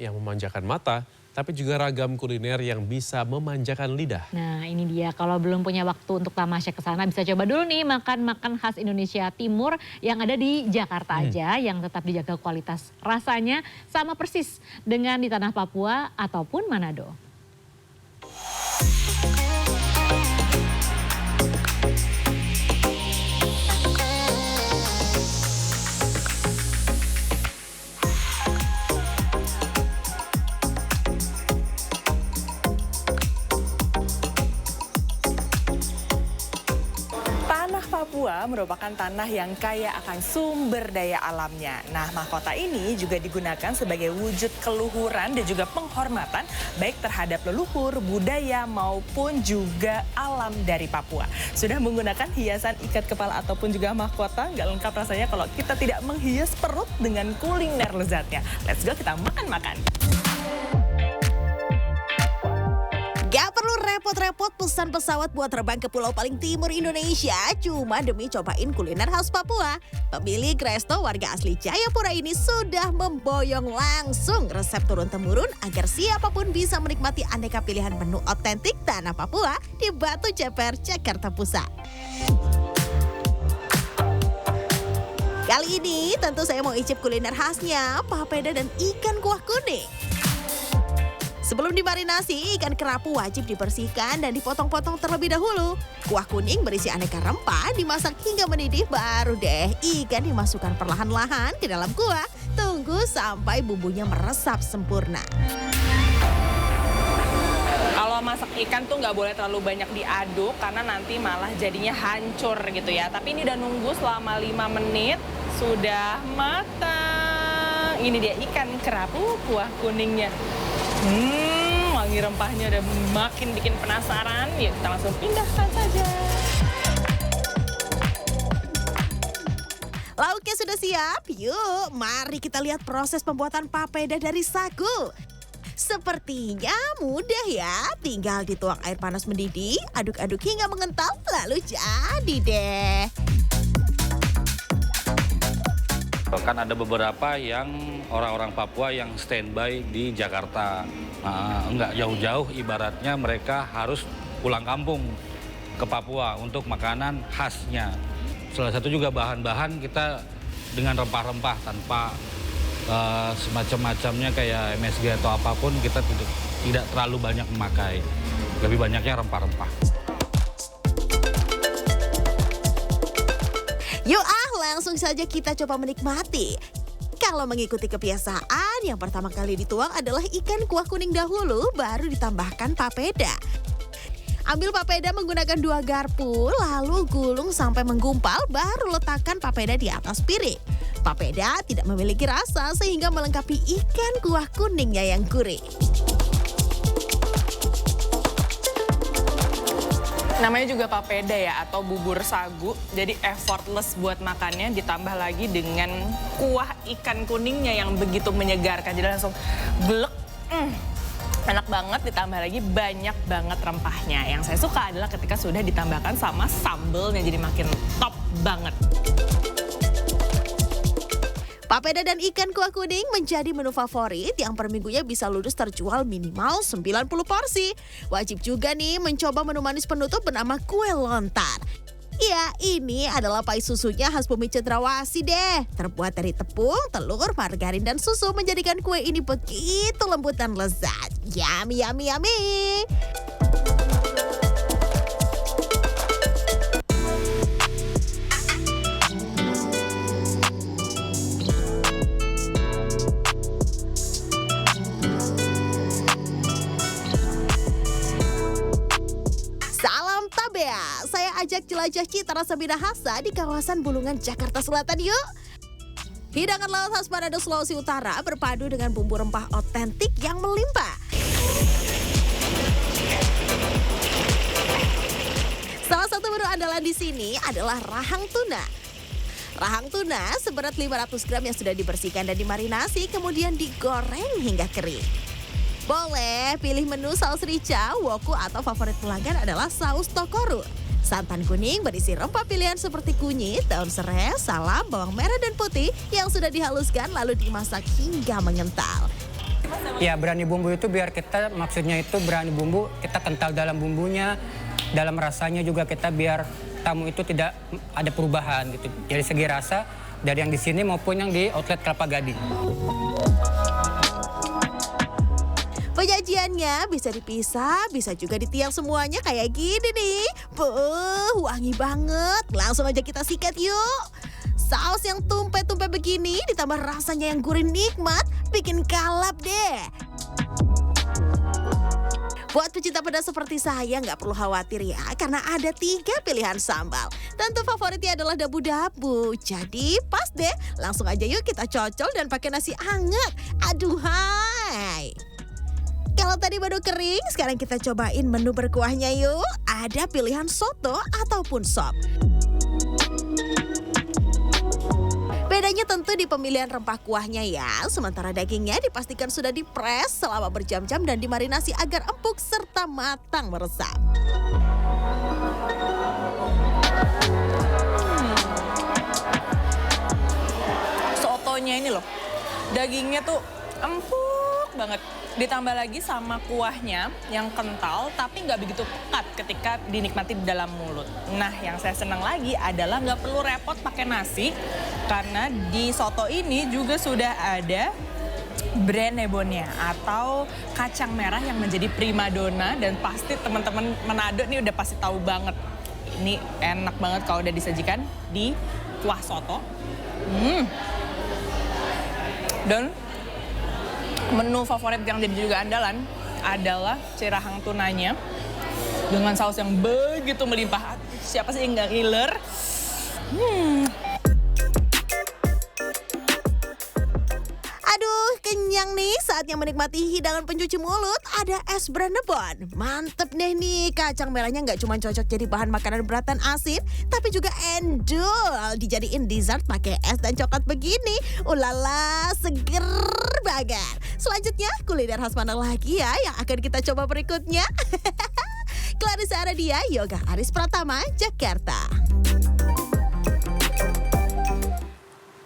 yang memanjakan mata, tapi juga ragam kuliner yang bisa memanjakan lidah. Nah ini dia, kalau belum punya waktu untuk tamasya ke sana bisa coba dulu nih makan khas Indonesia Timur yang ada di Jakarta aja, yang tetap dijaga kualitas rasanya sama persis dengan di tanah Papua ataupun Manado. Papua merupakan tanah yang kaya akan sumber daya alamnya. Nah, mahkota ini juga digunakan sebagai wujud keluhuran dan juga penghormatan baik terhadap leluhur, budaya maupun juga alam dari Papua. Sudah menggunakan hiasan ikat kepala ataupun juga mahkota, nggak lengkap rasanya kalau kita tidak menghias perut dengan kuliner lezatnya. Let's go, kita makan-makan. Gak perlu repot-repot pesan pesawat buat terbang ke pulau paling timur Indonesia cuma demi cobain kuliner khas Papua. Pemilik resto warga asli Jayapura ini sudah memboyong langsung resep turun-temurun agar siapapun bisa menikmati aneka pilihan menu otentik tanah Papua di Batu Ceper, Jakarta Pusat. Kali ini tentu saya mau icip kuliner khasnya, papeda dan ikan kuah kuning. Sebelum dimarinasi, ikan kerapu wajib dibersihkan dan dipotong-potong terlebih dahulu. Kuah kuning berisi aneka rempah, dimasak hingga mendidih, baru deh ikan dimasukkan perlahan-lahan ke dalam kuah. Tunggu sampai bumbunya meresap sempurna. Kalau masak ikan tuh nggak boleh terlalu banyak diaduk karena nanti malah jadinya hancur gitu ya. Tapi ini udah nunggu selama 5 menit, sudah matang. Ini dia ikan kerapu kuah kuningnya. Wangi rempahnya udah makin bikin penasaran. Yuk kita langsung pindahkan saja. Lauknya sudah siap, yuk mari kita lihat proses pembuatan papeda dari sagu. Sepertinya mudah ya, tinggal dituang air panas mendidih, aduk-aduk hingga mengental, lalu jadi deh. Kan ada beberapa yang orang-orang Papua yang standby di Jakarta. Enggak jauh-jauh, ibaratnya mereka harus pulang kampung ke Papua untuk makanan khasnya. Salah satu juga bahan-bahan kita dengan rempah-rempah tanpa semacam-macamnya kayak MSG atau apapun, kita tidak terlalu banyak memakai. Lebih banyaknya rempah-rempah. Yuk langsung saja kita coba menikmati. Kalau mengikuti kebiasaan, yang pertama kali dituang adalah ikan kuah kuning dahulu, baru ditambahkan papeda. Ambil papeda menggunakan 2 garpu, lalu gulung sampai menggumpal, baru letakkan papeda di atas piring. Papeda tidak memiliki rasa sehingga melengkapi ikan kuah kuningnya yang gurih. Namanya juga papeda ya, atau bubur sagu. Jadi effortless buat makannya, ditambah lagi dengan kuah ikan kuningnya yang begitu menyegarkan. Jadi langsung glek, enak banget, ditambah lagi banyak banget rempahnya. Yang saya suka adalah ketika sudah ditambahkan sama sambelnya, jadi makin top banget. Papeda dan ikan kuah kuning menjadi menu favorit yang per minggunya bisa ludes terjual minimal 90 porsi. Wajib juga nih mencoba menu manis penutup bernama kue lontar. Ya, ini adalah pai susunya khas bumi Cendrawasih deh. Terbuat dari tepung, telur, margarin, dan susu menjadikan kue ini begitu lembut dan lezat. Yummy, yummy, yummy. Saya ajak jelajah cita rasa Minahasa di kawasan Bulungan, Jakarta Selatan yuk. Hidangan laut khas Manado, Sulawesi Utara berpadu dengan bumbu rempah otentik yang melimpah. Salah satu menu andalan di sini adalah rahang tuna. Rahang tuna seberat 500 gram yang sudah dibersihkan dan dimarinasi, kemudian digoreng hingga kering. Boleh pilih menu saus rica, woku, atau favorit pelanggan adalah saus tokoru. Santan kuning berisi rempah pilihan seperti kunyit, daun serai, salam, bawang merah dan putih yang sudah dihaluskan lalu dimasak hingga mengental. Ya, berani bumbu itu biar kita, maksudnya itu berani bumbu, kita kental dalam bumbunya, dalam rasanya juga kita biar tamu itu tidak ada perubahan gitu. Jadi segi rasa dari yang di sini maupun yang di outlet Kelapa Gading. Penyajiannya bisa dipisah, bisa juga ditiang semuanya kayak gini nih. Wangi banget. Langsung aja kita sikat yuk. Saus yang tumpe-tumpe begini ditambah rasanya yang gurih nikmat, bikin kalap deh. Buat pecinta pedas seperti saya nggak perlu khawatir ya, karena ada 3 pilihan sambal. Tentu favoritnya adalah dabu-dabu. Jadi pas deh, langsung aja yuk kita cocol dan pakai nasi hangat. Aduhai. Kalau tadi baru kering, sekarang kita cobain menu berkuahnya yuk. Ada pilihan soto ataupun sop. Bedanya tentu di pemilihan rempah kuahnya ya. Sementara dagingnya dipastikan sudah dipres selama berjam-jam dan dimarinasi agar empuk serta matang meresap. Sotonya ini loh, dagingnya tuh empuk banget. Ditambah lagi sama kuahnya yang kental tapi nggak begitu pekat ketika dinikmati di dalam mulut. Nah, yang saya senang lagi adalah nggak perlu repot pakai nasi karena di soto ini juga sudah ada brenebonnya atau kacang merah yang menjadi primadona dan pasti teman-teman Manado nih udah pasti tahu banget. Ini enak banget kalau udah disajikan di kuah soto. Dan menu favorit yang jadi juga andalan adalah cirahang tunanya dengan saus yang begitu melimpah. Siapa sih yang nggak ngiler? Aduh, kenyang nih saatnya menikmati hidangan pencuci mulut. Ada es brenebon. Mantep deh nih, kacang merahnya nggak cuma cocok jadi bahan makanan beratan asin, tapi juga endul. Dijadiin dessert pakai es dan coklat begini. Ulala, seger banget. Selanjutnya, kuliner khas mana lagi ya yang akan kita coba berikutnya? Clarissa Aradia, Yoga Aris Pratama, Jakarta.